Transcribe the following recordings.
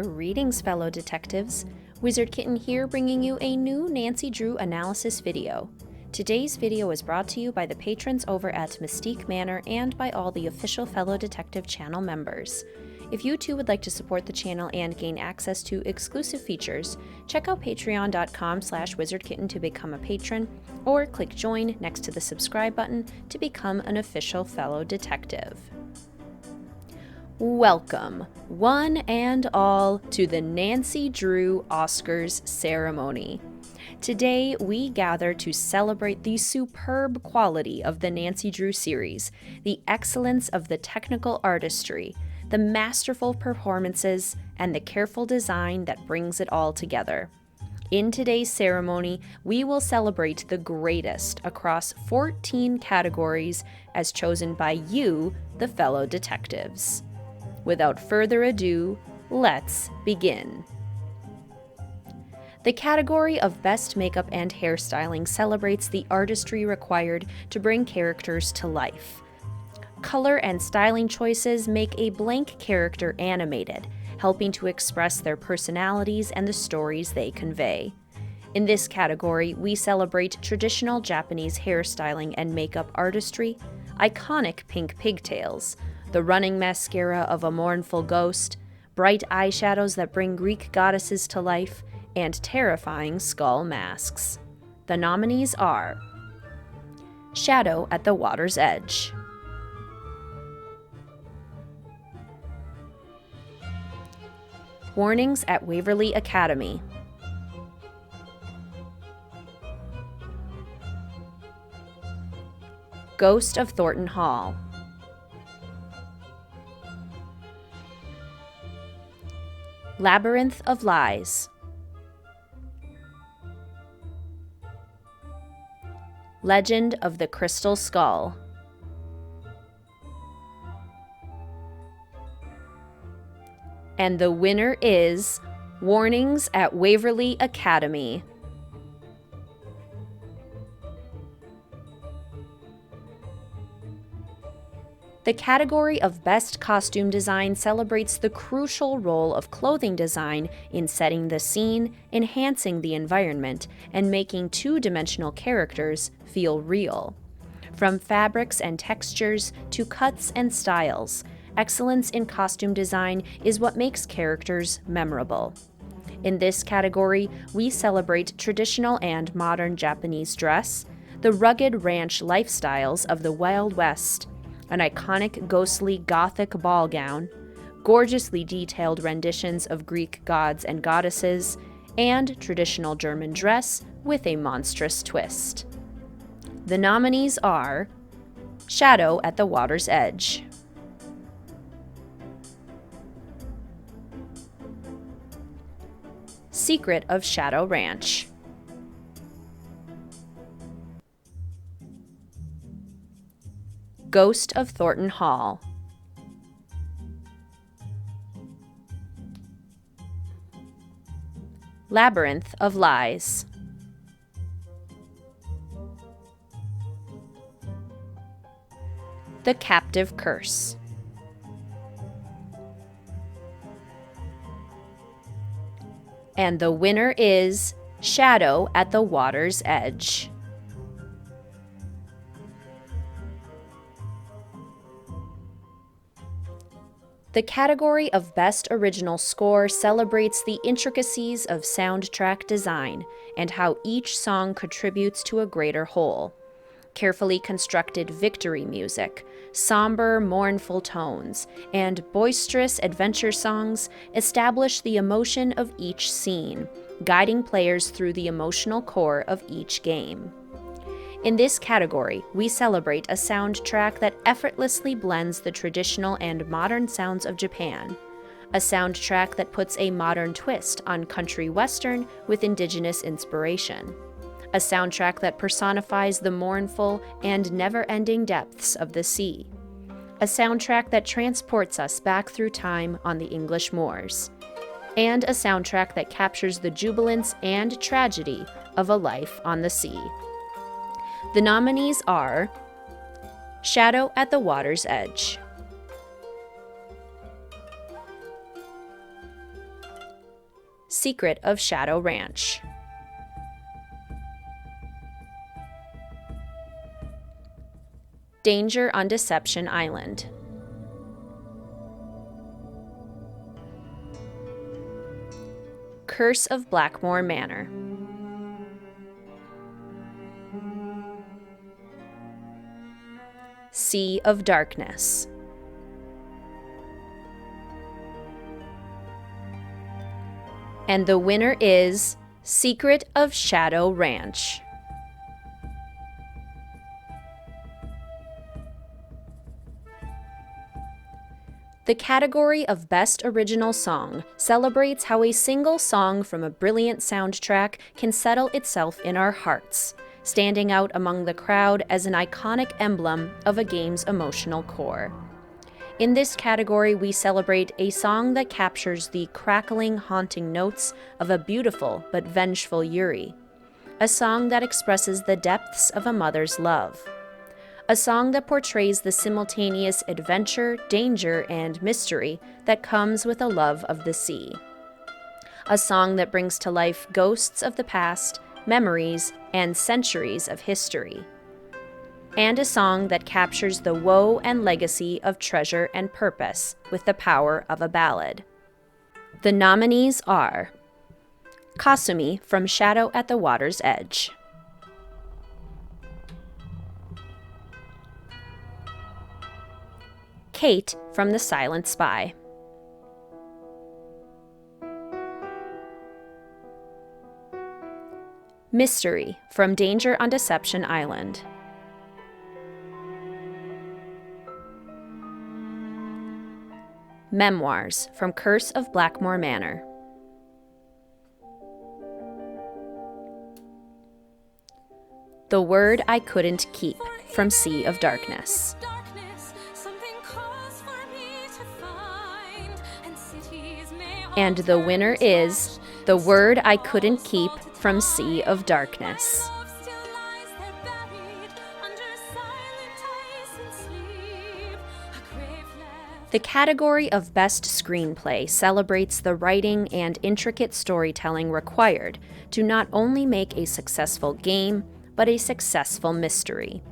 Greetings, fellow detectives. Wizard Kitten here, bringing you a new Nancy Drew analysis video. Today's video is brought to you by the patrons over at Mystique Manor and by all the official Fellow Detective channel members. If you too would like to support the channel and gain access to exclusive features, check out patreon.com/wizardkitten to become a patron, or click join next to the subscribe button to become an official fellow detective. Welcome, one and all, to the Nancy Drew Oscars ceremony. Today, we gather to celebrate the superb quality of the Nancy Drew series, the excellence of the technical artistry, the masterful performances, and the careful design that brings it all together. In today's ceremony, we will celebrate the greatest across 14 categories as chosen by you, the fellow detectives. Without further ado, let's begin. The category of Best Makeup and Hairstyling celebrates the artistry required to bring characters to life. Color and styling choices make a blank character animated, helping to express their personalities and the stories they convey. In this category, we celebrate traditional Japanese hairstyling and makeup artistry, iconic pink pigtails, the running mascara of a mournful ghost, bright eyeshadows that bring Greek goddesses to life, and terrifying skull masks. The nominees are Shadow at the Water's Edge, Warnings at Waverly Academy, Ghost of Thornton Hall, Labyrinth of Lies, Legend of the Crystal Skull, and the winner is Warnings at Waverly Academy. The category of Best Costume Design celebrates the crucial role of clothing design in setting the scene, enhancing the environment, and making two-dimensional characters feel real. From fabrics and textures to cuts and styles, excellence in costume design is what makes characters memorable. In this category, we celebrate traditional and modern Japanese dress, the rugged ranch lifestyles of the Wild West, an iconic ghostly Gothic ball gown, gorgeously detailed renditions of Greek gods and goddesses, and traditional German dress with a monstrous twist. The nominees are Shadow at the Water's Edge, Secret of Shadow Ranch, Ghost of Thornton Hall, Labyrinth of Lies, The Captive Curse, and the winner is Shadow at the Water's Edge. The category of Best Original Score celebrates the intricacies of soundtrack design and how each song contributes to a greater whole. Carefully constructed victory music, somber, mournful tones, and boisterous adventure songs establish the emotion of each scene, guiding players through the emotional core of each game. In this category, we celebrate a soundtrack that effortlessly blends the traditional and modern sounds of Japan, a soundtrack that puts a modern twist on country western with indigenous inspiration, a soundtrack that personifies the mournful and never-ending depths of the sea, a soundtrack that transports us back through time on the English moors, and a soundtrack that captures the jubilance and tragedy of a life on the sea. The nominees are Shadow at the Water's Edge, Secret of Shadow Ranch. Danger on Deception Island. Curse of Blackmore Manor. Sea of Darkness. And the winner is Secret of Shadow Ranch. The category of Best Original Song celebrates how a single song from a brilliant soundtrack can settle itself in our hearts, standing out among the crowd as an iconic emblem of a game's emotional core. In this category, we celebrate a song that captures the crackling, haunting notes of a beautiful but vengeful Yuri. A song that expresses the depths of a mother's love. A song that portrays the simultaneous adventure, danger, and mystery that comes with a love of the sea. A song that brings to life ghosts of the past, memories, and centuries of history. And a song that captures the woe and legacy of treasure and purpose with the power of a ballad. The nominees are Kasumi from Shadow at the Water's Edge, Kate from The Silent Spy, Mystery from Danger on Deception Island, Memoirs from Curse of Blackmore Manor, The Word I Couldn't Keep from Sea of Darkness. And the winner is The Word I Couldn't Keep from Sea of Darkness. The category of Best Screenplay celebrates the writing and intricate storytelling required to not only make a successful game, but a successful mystery.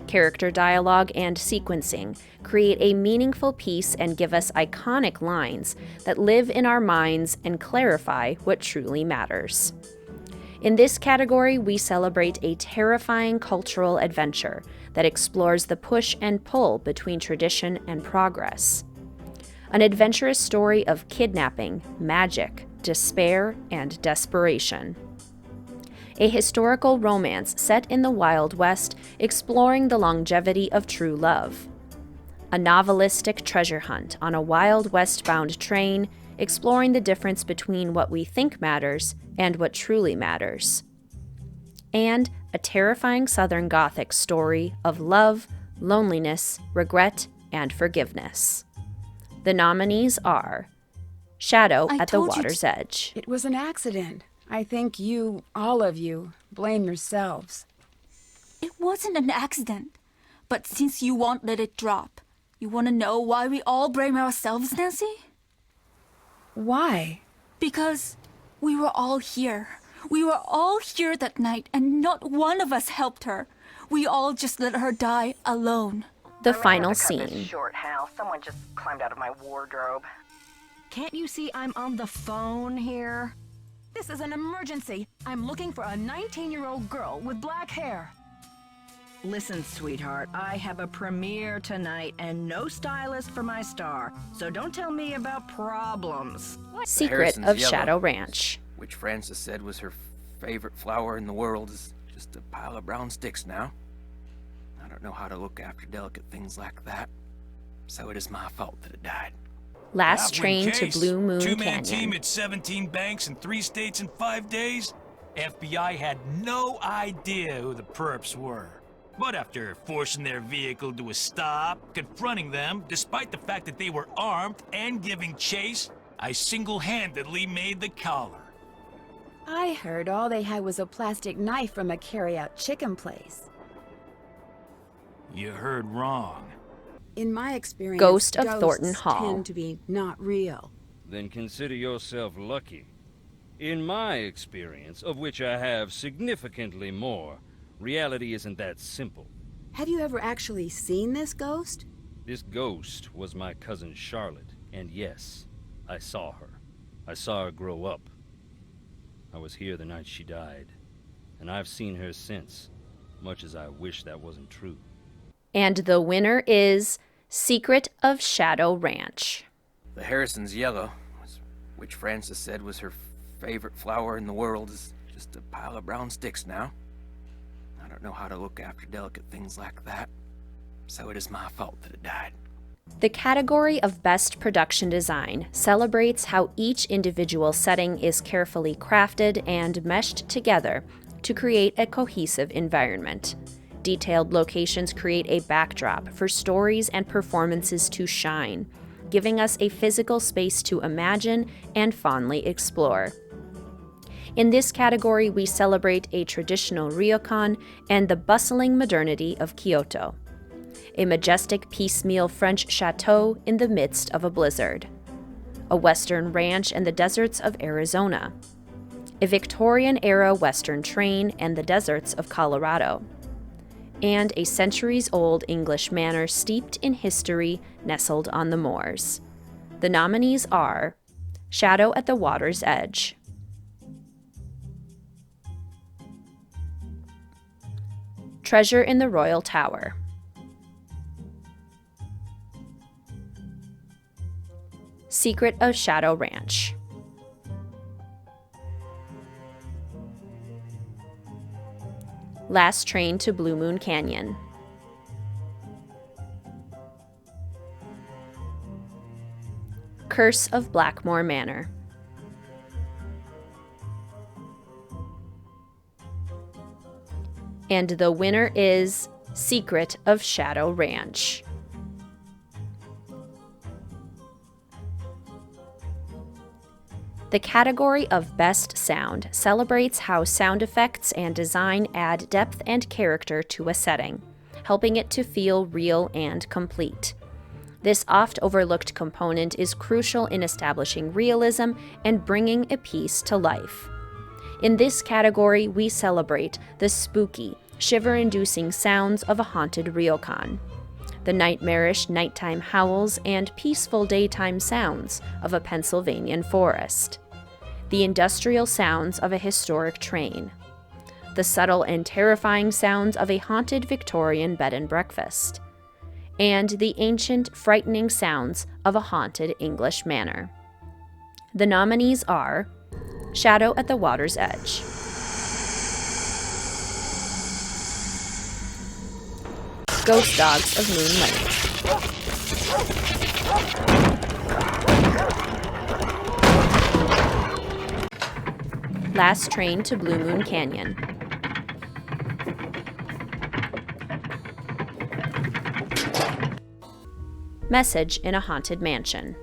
Character dialogue and sequencing create a meaningful piece and give us iconic lines that live in our minds and clarify what truly matters. In this category, we celebrate a terrifying cultural adventure that explores the push and pull between tradition and progress. An adventurous story of kidnapping, magic, despair, and desperation. A historical romance set in the Wild West exploring the longevity of true love. A novelistic treasure hunt on a Wild West-bound train exploring the difference between what we think matters and what truly matters. And a terrifying Southern Gothic story of love, loneliness, regret, and forgiveness. The nominees are Shadow at the Water's Edge. It was an accident. I think you, all of you, blame yourselves. It wasn't an accident. But since you won't let it drop, you want to know why we all blame ourselves, Nancy? Why? Because we were all here. We were all here that night, and not one of us helped her. We all just let her die alone. The final Cut this scene. short, Hal. Someone just climbed out of my wardrobe. Can't you see I'm on the phone here? This is an emergency. I'm looking for a 19-year-old girl with black hair. Listen, sweetheart, I have a premiere tonight and no stylist for my star, so don't tell me about problems. Secret Harrison's of yellow, Shadow Ranch. which Frances said was her favorite flower in the world, is just a pile of brown sticks now. I don't know how to look after delicate things like that, so it is my fault that it died. Last That train one to case. Blue Moon Two-man Canyon. team at 17 banks in 3 states in 5 days? FBI had no idea who the perps were. But after forcing their vehicle to a stop, confronting them, despite the fact that they were armed and giving chase, I single-handedly made the collar. I heard all they had was a plastic knife from a carry-out chicken place. You heard wrong. In my experience, Ghost of ghosts Thornton Hall. tend to be not real. Then consider yourself lucky. In my experience, of which I have significantly more, reality isn't that simple. Have you ever actually seen this ghost? This ghost was my cousin Charlotte, and yes, I saw her. I saw her grow up. I was here the night she died, and I've seen her since, much as I wish that wasn't true. And the winner is Secret of Shadow Ranch. The Harrison's yellow, which Frances said was her favorite flower in the world, is just a pile of brown sticks now. I don't know how to look after delicate things like that, so it is my fault that it died. The category of Best Production Design celebrates how each individual setting is carefully crafted and meshed together to create a cohesive environment. Detailed locations create a backdrop for stories and performances to shine, giving us a physical space to imagine and fondly explore. In this category, we celebrate a traditional ryokan and the bustling modernity of Kyoto. A majestic piecemeal French chateau in the midst of a blizzard. A Western ranch in the deserts of Arizona. A Victorian-era Western train and the deserts of Colorado. And a centuries-old English manor steeped in history nestled on the moors. The nominees are Shadow at the Water's Edge, Treasure in the Royal Tower, Secret of Shadow Ranch, Last Train to Blue Moon Canyon, Curse of Blackmore Manor, and the winner is Secret of Shadow Ranch. The category of Best Sound celebrates how sound effects and design add depth and character to a setting, helping it to feel real and complete. This oft-overlooked component is crucial in establishing realism and bringing a piece to life. In this category, we celebrate the spooky, shiver-inducing sounds of a haunted ryokan, the nightmarish nighttime howls and peaceful daytime sounds of a Pennsylvanian forest, the industrial sounds of a historic train, the subtle and terrifying sounds of a haunted Victorian bed and breakfast, and the ancient, frightening sounds of a haunted English manor. The nominees are Shadow at the Water's Edge, Ghost Dogs of Moon Lake, Last Train to Blue Moon Canyon, Message in a Haunted Mansion,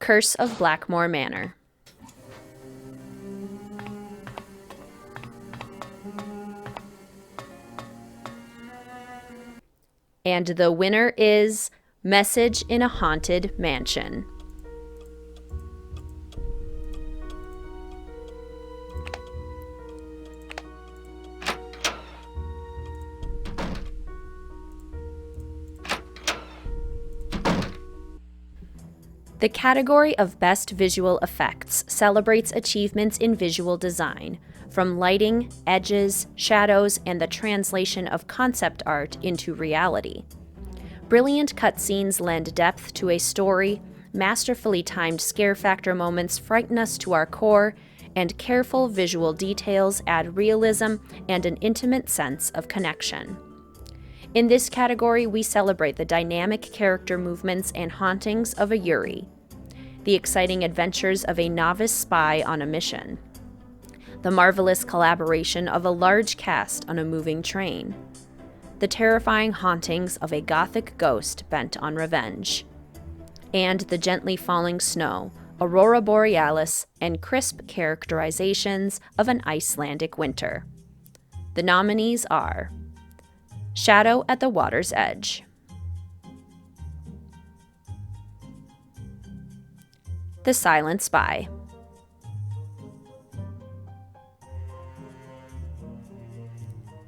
Curse of Blackmore Manor, and the winner is Message in a Haunted Mansion. The category of Best Visual Effects celebrates achievements in visual design, from lighting, edges, shadows, and the translation of concept art into reality. Brilliant cutscenes lend depth to a story, masterfully timed scare factor moments frighten us to our core, and careful visual details add realism and an intimate sense of connection. In this category, we celebrate the dynamic character movements and hauntings of a Yuri, the exciting adventures of a novice spy on a mission, the marvelous collaboration of a large cast on a moving train, the terrifying hauntings of a gothic ghost bent on revenge, and the gently falling snow aurora borealis, and crisp characterizations of an Icelandic winter. The nominees are Shadow at the Water's Edge, The Silent Spy,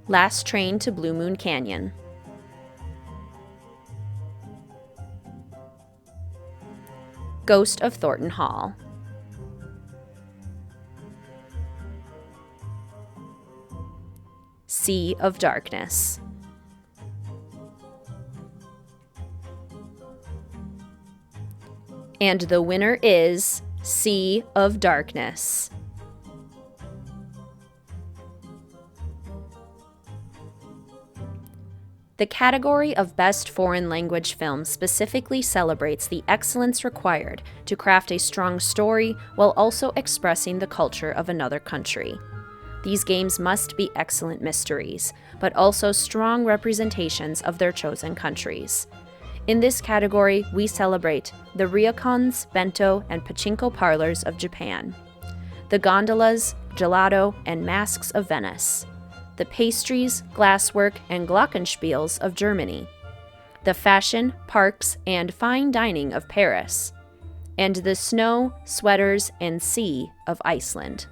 Last Train to Blue Moon Canyon, Ghost of Thornton Hall, Sea of Darkness, and the winner is Sea of Darkness. The category of Best Foreign Language Film specifically celebrates the excellence required to craft a strong story while also expressing the culture of another country. These games must be excellent mysteries, but also strong representations of their chosen countries. In this category, we celebrate the ryokans, bento, and pachinko parlors of Japan, the gondolas, gelato, and masks of Venice, the pastries, glasswork, and glockenspiels of Germany, the fashion, parks, and fine dining of Paris, and the snow, sweaters, and sea of Iceland.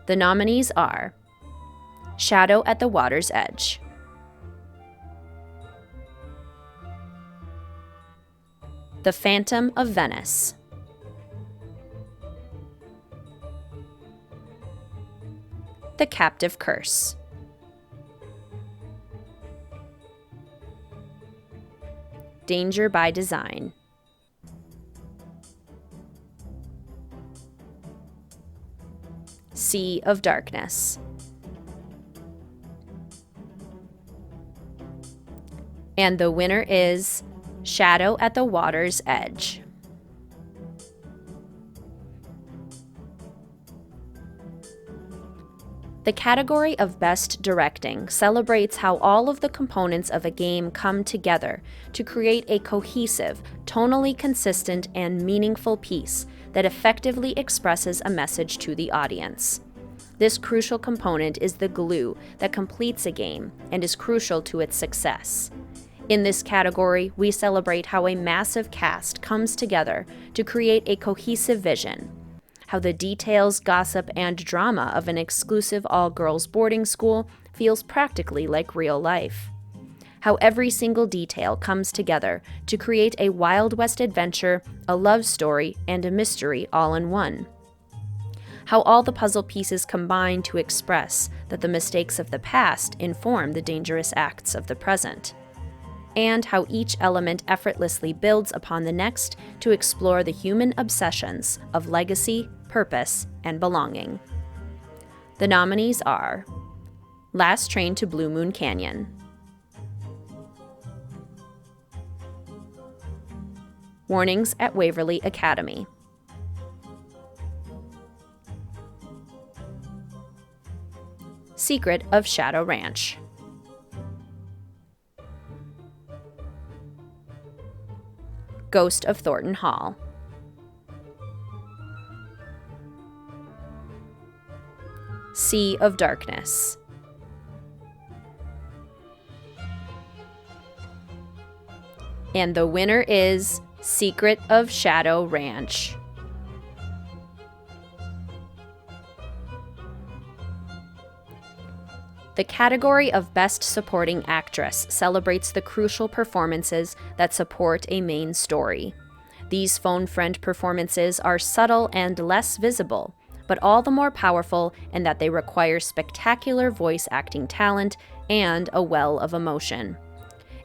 The nominees are Shadow at the Water's Edge, The Phantom of Venice, The Captive Curse, Danger by Design, Sea of Darkness, and the winner is Shadow at the Water's Edge. The category of Best Directing celebrates how all of the components of a game come together to create a cohesive, tonally consistent, and meaningful piece that effectively expresses a message to the audience. This crucial component is the glue that completes a game and is crucial to its success. In this category, we celebrate how a massive cast comes together to create a cohesive vision, how the details, gossip, and drama of an exclusive all-girls boarding school feels practically like real life, how every single detail comes together to create a Wild West adventure, a love story, and a mystery all in one, how all the puzzle pieces combine to express that the mistakes of the past inform the dangerous acts of the present, and how each element effortlessly builds upon the next to explore the human obsessions of legacy, purpose, and belonging. The nominees are Last Train to Blue Moon Canyon, Warnings at Waverly Academy, Secret of Shadow Ranch, Ghost of Thornton Hall, Sea of Darkness, and the winner is Secret of Shadow Ranch. The category of Best Supporting Actress celebrates the crucial performances that support a main story. These phone friend performances are subtle and less visible, but all the more powerful in that they require spectacular voice acting talent and a well of emotion.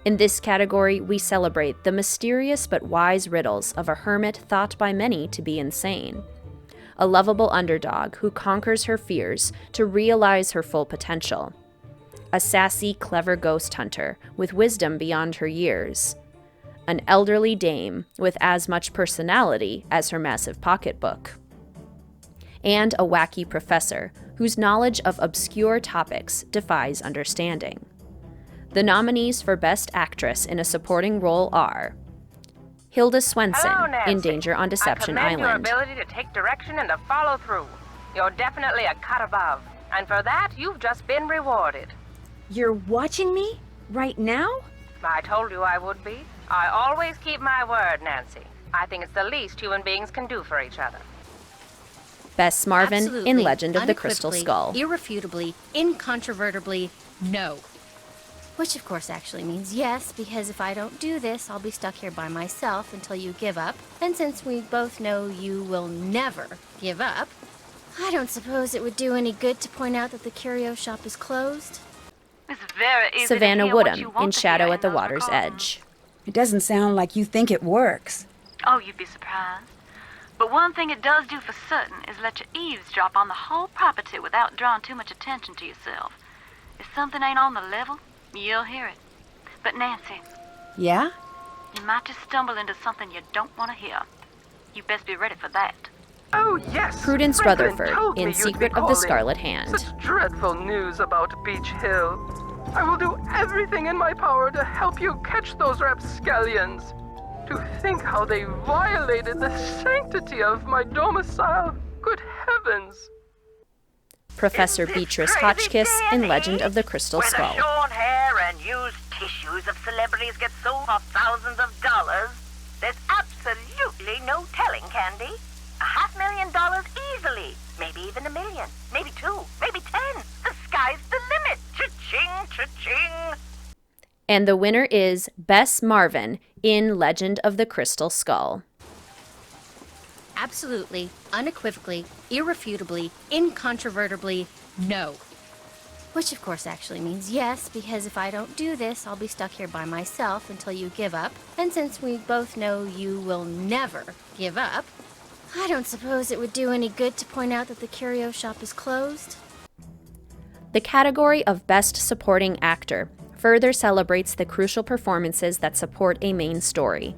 In this category, we celebrate the mysterious but wise riddles of a hermit thought by many to be insane, a lovable underdog who conquers her fears to realize her full potential, a sassy, clever ghost hunter with wisdom beyond her years, an elderly dame with as much personality as her massive pocketbook, and a wacky professor whose knowledge of obscure topics defies understanding. The nominees for Best Actress in a Supporting Role are Hilda Swenson Hello, Nancy. in Danger on Deception I commend Island. your ability to take direction and to follow through. You're definitely a cut above. And for that, you've just been rewarded. You're watching me? Right now? I told you I would be. I always keep my word, Nancy. I think it's the least human beings can do for each other. Bess Marvin Absolutely, in Legend of the Crystal unequivocally, Skull. Irrefutably, incontrovertibly, no. Which of course actually means yes, because if I don't do this, I'll be stuck here by myself until you give up. And since we both know you will never give up, I don't suppose it would do any good to point out that the curio shop is closed. It's very easy Savannah to hear what you Woodham want in to Shadow hear at the those Water's recordings. Edge. It doesn't sound like you think it works. Oh, you'd be surprised. But one thing it does do for certain is let you eavesdrop on the whole property without drawing too much attention to yourself. If something ain't on the level, you'll hear it. But Nancy, Yeah? you might just stumble into something you don't want to hear. You best be ready for that. Oh, yes. Prudence Franklin Rutherford told me in you'd be Secret of the calling. Scarlet Hand. Such dreadful news about Beach Hill. I will do everything in my power to help you catch those rapscallions. To think how they violated the sanctity of my domicile. Good heavens. Professor Isn't this Beatrice crazy, Hotchkiss in Danny? Legend of the Crystal Where Skull. the short hair and used tissues of celebrities get sold for thousands of dollars, there's absolutely no telling, Candy. $500,000 easily. Maybe even $1 million. Maybe 2. Maybe 10. The sky's the limit. Cha-ching, cha-ching. And the winner is Bess Marvin in Legend of the Crystal Skull. Absolutely, unequivocally, irrefutably, incontrovertibly, no. Which of course actually means yes, because if I don't do this, I'll be stuck here by myself until you give up. And since we both know you will never give up, I don't suppose it would do any good to point out that the curio shop is closed. The category of Best Supporting Actor further celebrates the crucial performances that support a main story.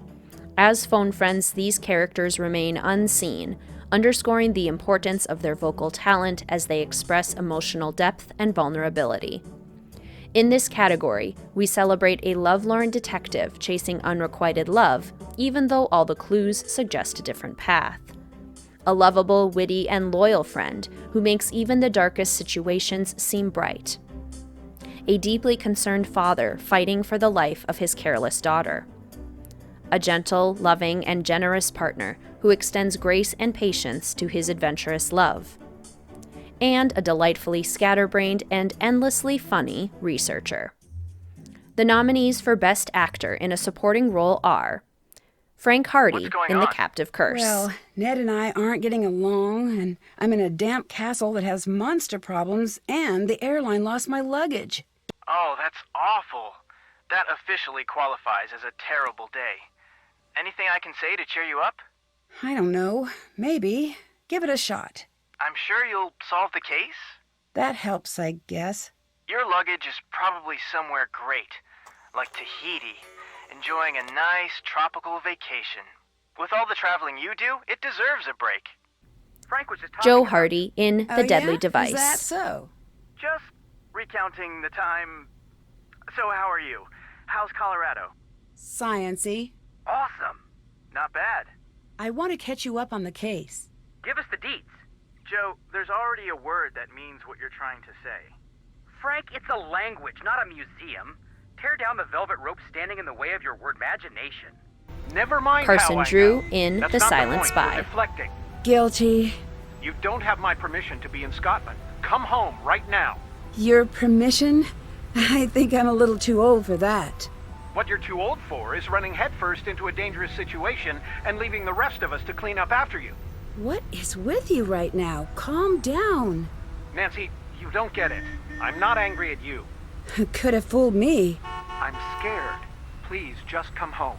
As phone friends, these characters remain unseen, underscoring the importance of their vocal talent as they express emotional depth and vulnerability. In this category, we celebrate a lovelorn detective chasing unrequited love, even though all the clues suggest a different path. A lovable, witty, and loyal friend who makes even the darkest situations seem bright. A deeply concerned father fighting for the life of his careless daughter. A gentle, loving, and generous partner who extends grace and patience to his adventurous love. And a delightfully scatterbrained and endlessly funny researcher. The nominees for Best Actor in a Supporting Role are Frank Hardy in The Captive Curse. Well, Ned and I aren't getting along, and I'm in a damp castle that has monster problems, and the airline lost my luggage. Oh, that's awful. That officially qualifies as a terrible day. Anything I can say to cheer you up? I don't know. Maybe. Give it a shot. I'm sure you'll solve the case? That helps, I guess. Your luggage is probably somewhere great, like Tahiti, enjoying a nice tropical vacation. With all the traveling you do, it deserves a break. Frank was just talking Joe about Hardy in The Deadly yeah? Device. Is that so? just recounting the time. So how are you? How's Colorado? Science-y. Awesome. Not bad. I want to catch you up on the case. Give us the deets. Joe, there's already a word that means what you're trying to say. Frank, it's a language, not a museum. Tear down the velvet rope standing in the way of your word imagination. Never mind Carson how I Drew know. in That's The not Silent point. Spy. You're deflecting. Guilty. You don't have my permission to be in Scotland. Come home right now. Your permission? I think I'm a little too old for that. What you're too old for is running headfirst into a dangerous situation and leaving the rest of us to clean up after you. What is with you right now? Calm down. Nancy, you don't get it. I'm not angry at you. Could have fooled me. I'm scared. Please, just come home.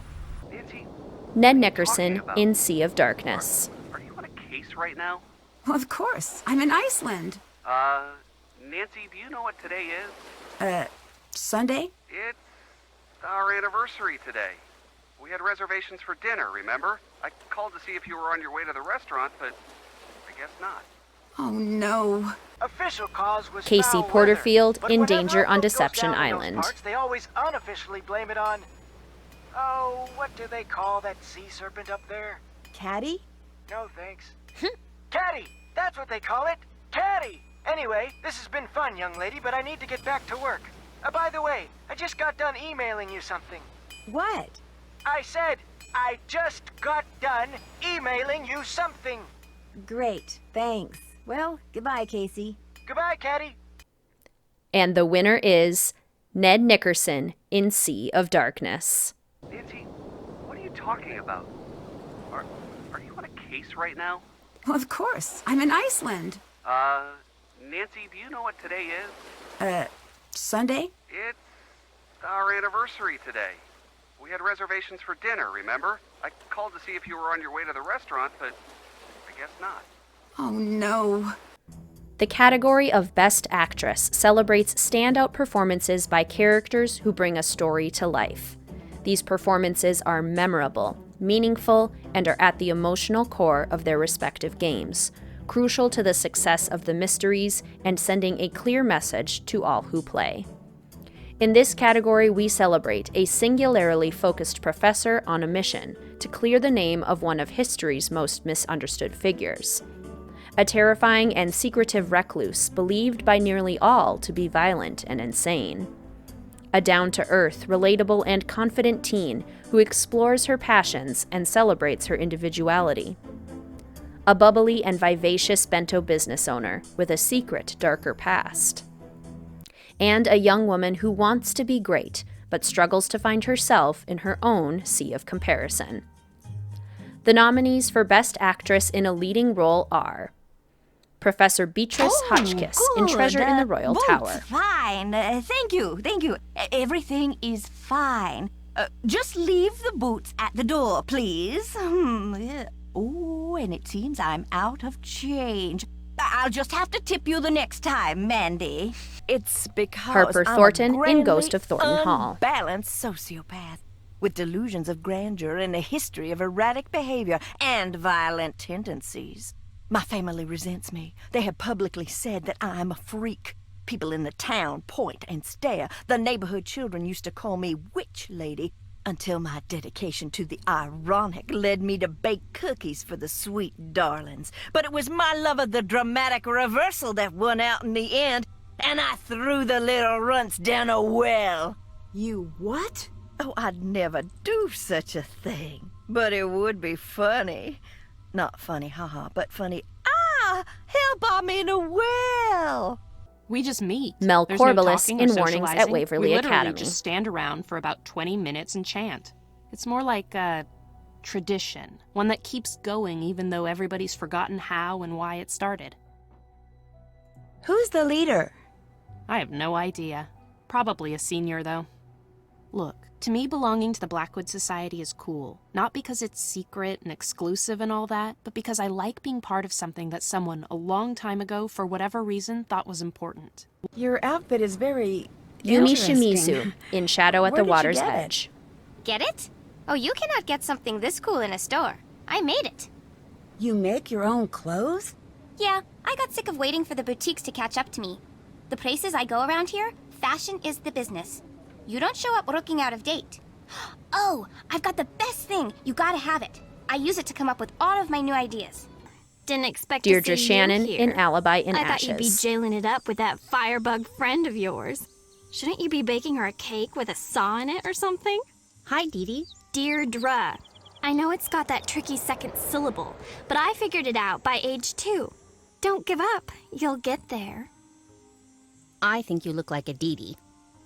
Nancy, Ned Nickerson in Sea of Darkness. Are you on a case right now? Well, of course. I'm in Iceland. Nancy, do you know what today is? Sunday? It's our anniversary today. We had reservations for dinner, remember? I called to see if you were on your way to the restaurant, but I guess not. Oh, no. Official cause was Casey foul weather, Porterfield but in whenever Danger a on boat goes Deception down in those Island. parts, they always unofficially blame it on Oh, what do they call that sea serpent up there? Caddy? No, thanks. Caddy! That's what they call it! Caddy! Anyway, this has been fun, young lady, but I need to get back to work. By the way, I just got done emailing you something. What? I said, I just got done emailing you something. Great, thanks. Well, goodbye, Casey. Goodbye, Caddy. And the winner is Ned Nickerson in Sea of Darkness. Nancy, what are you talking about? Are you on a case right now? Well, of course. I'm in Iceland. Nancy, do you know what today is? Sunday? It's our anniversary today. We had reservations for dinner, remember? I called to see if you were on your way to the restaurant, but I guess not. Oh, no. The category of Best Actress celebrates standout performances by characters who bring a story to life. These performances are memorable, meaningful, and are at the emotional core of their respective games, crucial to the success of the mysteries and sending a clear message to all who play. In this category, we celebrate a singularly focused professor on a mission to clear the name of one of history's most misunderstood figures. A terrifying and secretive recluse believed by nearly all to be violent and insane. A down-to-earth, relatable, and confident teen who explores her passions and celebrates her individuality. A bubbly and vivacious bento business owner with a secret, darker past. And a young woman who wants to be great, but struggles to find herself in her own sea of comparison. The nominees for Best Actress in a Leading Role are Professor Beatrice Hotchkiss in Treasure in the Royal Tower. Fine. Thank you. Everything is fine. Just leave the boots at the door, please. Oh, and it seems I'm out of change. I'll just have to tip you the next time, Mandy. It's because Harper I'm Thornton a in Ghost of Thornton Hall. Unbalanced sociopath with delusions of grandeur and a history of erratic behavior and violent tendencies. My family resents me. They have publicly said that I'm a freak. People in the town point and stare. The neighborhood children used to call me Witch Lady until my dedication to the ironic led me to bake cookies for the sweet darlings. But it was my love of the dramatic reversal that won out in the end, and I threw the little runts down a well. You what? Oh, I'd never do such a thing. But it would be funny. Not funny, haha, but funny. Help, I'm in a well. We just meet. Mel There's no Corbelis talking in or Warnings at socializing. Waverly we literally Academy. just stand around for about 20 minutes and chant. It's more like a tradition, one that keeps going even though everybody's forgotten how and why it started. Who's the leader? I have no idea. Probably a senior, though. Look, to me, belonging to the Blackwood Society is cool. Not because it's secret and exclusive and all that, but because I like being part of something that someone a long time ago, for whatever reason, thought was important. Your outfit is very Yumi interesting. Shimizu in Shadow at Where the did you Water's get it? Edge. Get it? Oh, you cannot get something this cool in a store. I made it. You make your own clothes? Yeah, I got sick of waiting for the boutiques to catch up to me. The places I go around here, fashion is the business. You don't show up looking out of date. Oh, I've got the best thing. You gotta have it. I use it to come up with all of my new ideas. Didn't expect Deirdre to see Shannon you here. in Alibi in I Ashes. thought you'd be jailing it up with that firebug friend of yours. Shouldn't you be baking her a cake with a saw in it or something? Hi, Dee Dee. Deirdre. I know it's got that tricky second syllable, but I figured it out by age 2. Don't give up. You'll get there. I think you look like a Dee Dee.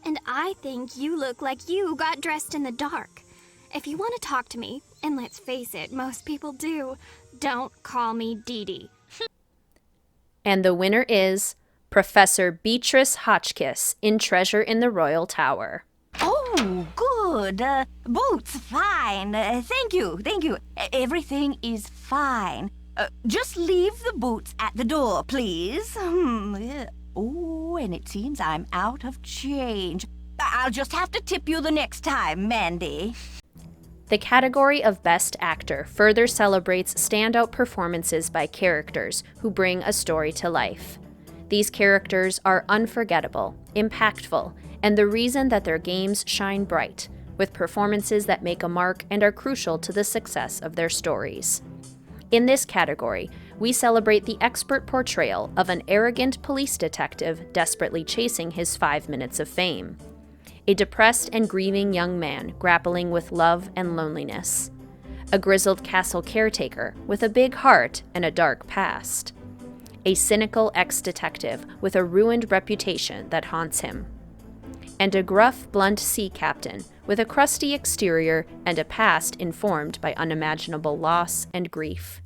And I think you look like you got dressed in the dark. If you want to talk to me, and let's face it, most people do, don't call me Dee Dee. And the winner is Professor Beatrice Hotchkiss in Treasure in the Royal Tower. Oh, good. Boots, fine. Thank you. Everything is fine. Just leave the boots at the door, please. Oh, and it seems I'm out of change. I'll just have to tip you the next time, Mandy. The category of Best Actor further celebrates standout performances by characters who bring a story to life. These characters are unforgettable, impactful, and the reason that their games shine bright, with performances that make a mark and are crucial to the success of their stories. In this category, we celebrate the expert portrayal of an arrogant police detective desperately chasing his 5 minutes of fame. A depressed and grieving young man grappling with love and loneliness. A grizzled castle caretaker with a big heart and a dark past. A cynical ex-detective with a ruined reputation that haunts him. And a gruff, blunt sea captain with a crusty exterior and a past informed by unimaginable loss and grief.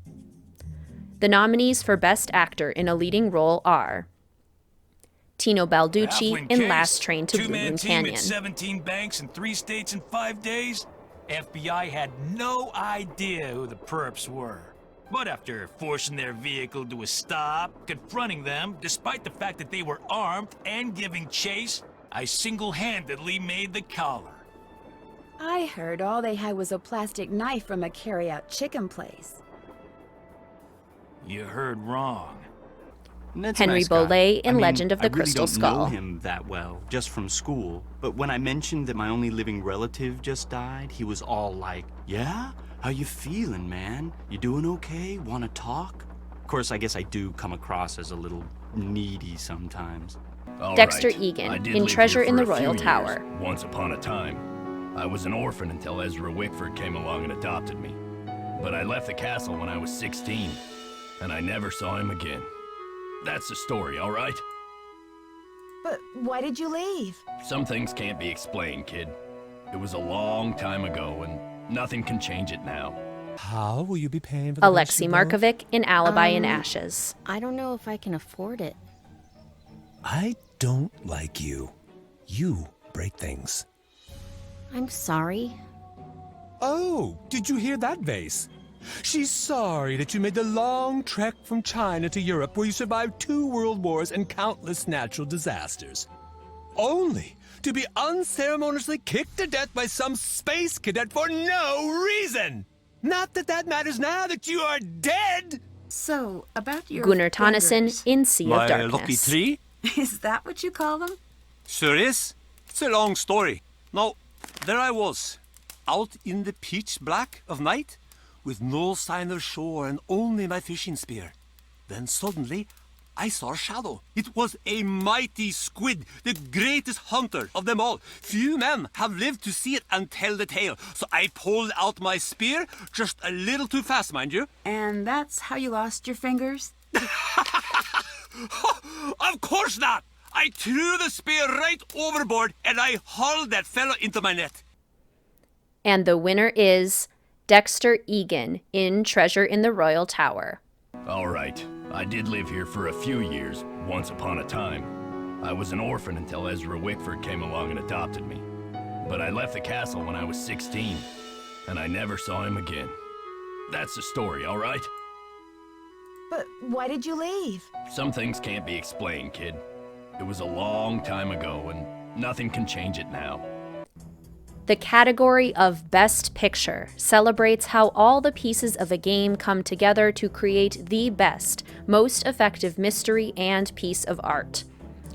The nominees for Best Actor in a Leading Role are Tino Balducci Halfling in case. Last Train to Blue Two-man Moon team Canyon. at 17 banks in 3 states in 5 days? FBI had no idea who the perps were. But after forcing their vehicle to a stop, confronting them, despite the fact that they were armed and giving chase, I single-handedly made the collar. I heard all they had was a plastic knife from a carry-out chicken place. You heard wrong. Ned's a Henry nice guy. Bollet in I mean, Legend of the I really Crystal don't Skull. know him that well, just from school. But when I mentioned that my only living relative just died, he was all like, "Yeah? How you feeling, man? You doing okay? Wanna talk?" Of course, I guess I do come across as a little needy sometimes. Dexter Alright, Egan I did in live Treasure here in for the a few Royal years, Tower. Once upon a time. I was an orphan until Ezra Wickford came along and adopted me. But I left the castle when I was 16, and I never saw him again. That's the story, all right? But why did you leave? Some things can't be explained, kid. It was a long time ago, and nothing can change it now. How will you be paying for the Alexei Markovic in Alibi in Ashes. I don't know if I can afford it. I don't like you. You break things. I'm sorry. Oh, did you hear that, Vase? She's sorry that you made the long trek from China to Europe where you survived 2 world wars and countless natural disasters. Only to be unceremoniously kicked to death by some space cadet for no reason! Not that that matters now that you are dead! So, about your Gunnar Tonneson in Sea of My Darkness. lucky tree? Is that what you call them? Sure is. It's a long story. Now, there I was, out in the pitch black of night, with no sign of shore and only my fishing spear. Then suddenly, I saw a shadow. It was a mighty squid, the greatest hunter of them all. Few men have lived to see it and tell the tale. So I pulled out my spear, just a little too fast, mind you. And that's how you lost your fingers? Of course not! I threw the spear right overboard and I hauled that fellow into my net. And the winner is Dexter Egan in Treasure in the Royal Tower. All right, I did live here for a few years, once upon a time. I was an orphan until Ezra Wickford came along and adopted me. But I left the castle when I was 16, and I never saw him again. That's the story, all right? But why did you leave? Some things can't be explained, kid. It was a long time ago, and nothing can change it now. The category of Best Picture celebrates how all the pieces of a game come together to create the best, most effective mystery and piece of art.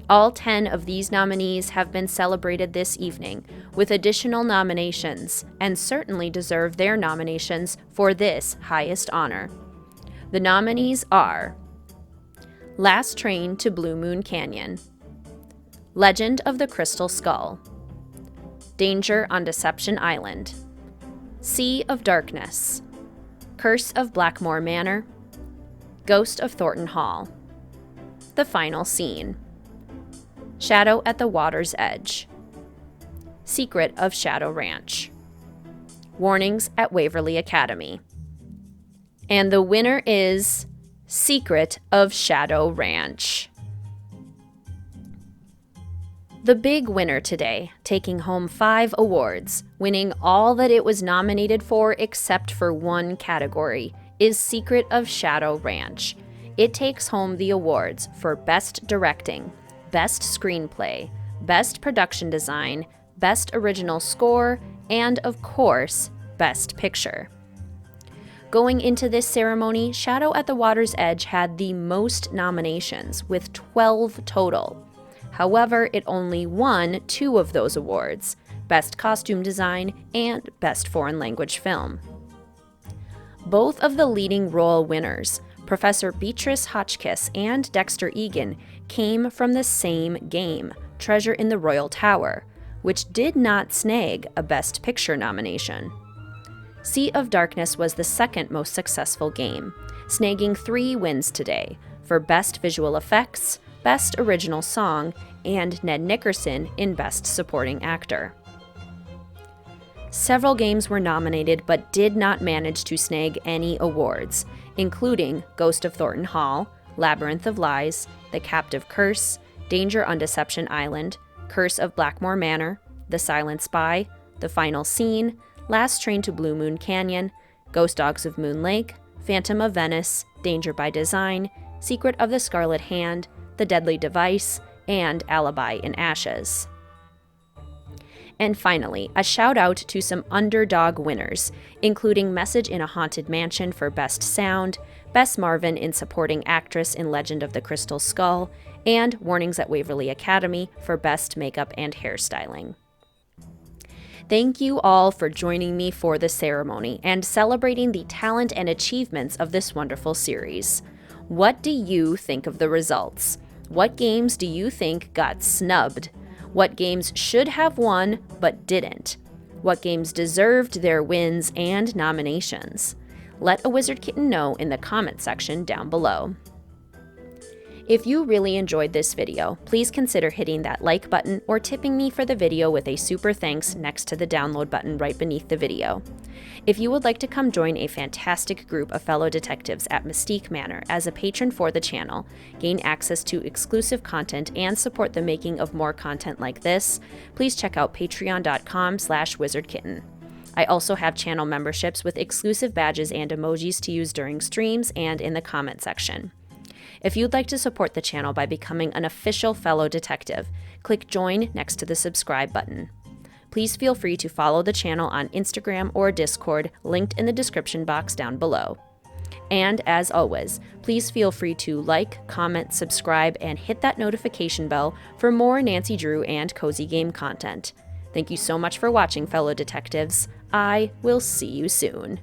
All 10 of these nominees have been celebrated this evening, with additional nominations, and certainly deserve their nominations for this highest honor. The nominees are Last Train to Blue Moon Canyon, Legend of the Crystal Skull, Danger on Deception Island, Sea of Darkness, Curse of Blackmore Manor, Ghost of Thornton Hall, The Final Scene, Shadow at the Water's Edge, Secret of Shadow Ranch, Warnings at Waverly Academy. And the winner is Secret of Shadow Ranch. The big winner today, taking home 5 awards, winning all that it was nominated for except for one category, is Secret of Shadow Ranch. It takes home the awards for Best Directing, Best Screenplay, Best Production Design, Best Original Score, and of course, Best Picture. Going into this ceremony, Shadow at the Water's Edge had the most nominations, with 12 total. However, it only won 2 of those awards, Best Costume Design, and Best Foreign Language Film. Both of the leading role winners, Professor Beatrice Hotchkiss and Dexter Egan, came from the same game, Treasure in the Royal Tower, which did not snag a Best Picture nomination. Sea of Darkness was the second most successful game, snagging 3 wins today for Best Visual Effects, Best Original Song, and Ned Nickerson in Best Supporting Actor. Several games were nominated but did not manage to snag any awards, including Ghost of Thornton Hall, Labyrinth of Lies, The Captive Curse, Danger on Deception Island, Curse of Blackmore Manor, The Silent Spy, The Final Scene, Last Train to Blue Moon Canyon, Ghost Dogs of Moon Lake, Phantom of Venice, Danger by Design, Secret of the Scarlet Hand, The Deadly Device, and Alibi in Ashes. And finally, a shout out to some underdog winners, including Message in a Haunted Mansion for Best Sound, Bess Marvin in Supporting Actress in Legend of the Crystal Skull, and Warnings at Waverly Academy for Best Makeup and Hairstyling. Thank you all for joining me for the ceremony and celebrating the talent and achievements of this wonderful series. What do you think of the results? What games do you think got snubbed? What games should have won but didn't? What games deserved their wins and nominations? Let a Wizard Kitten know in the comment section down below. If you really enjoyed this video, please consider hitting that like button or tipping me for the video with a super thanks next to the download button right beneath the video. If you would like to come join a fantastic group of fellow detectives at Mystique Manor as a patron for the channel, gain access to exclusive content, and support the making of more content like this, please check out patreon.com/wizardkitten. I also have channel memberships with exclusive badges and emojis to use during streams and in the comment section. If you'd like to support the channel by becoming an official fellow detective, click join next to the subscribe button. Please feel free to follow the channel on Instagram or Discord, linked in the description box down below. And as always, please feel free to like, comment, subscribe, and hit that notification bell for more Nancy Drew and Cozy Game content. Thank you so much for watching, fellow detectives. I will see you soon.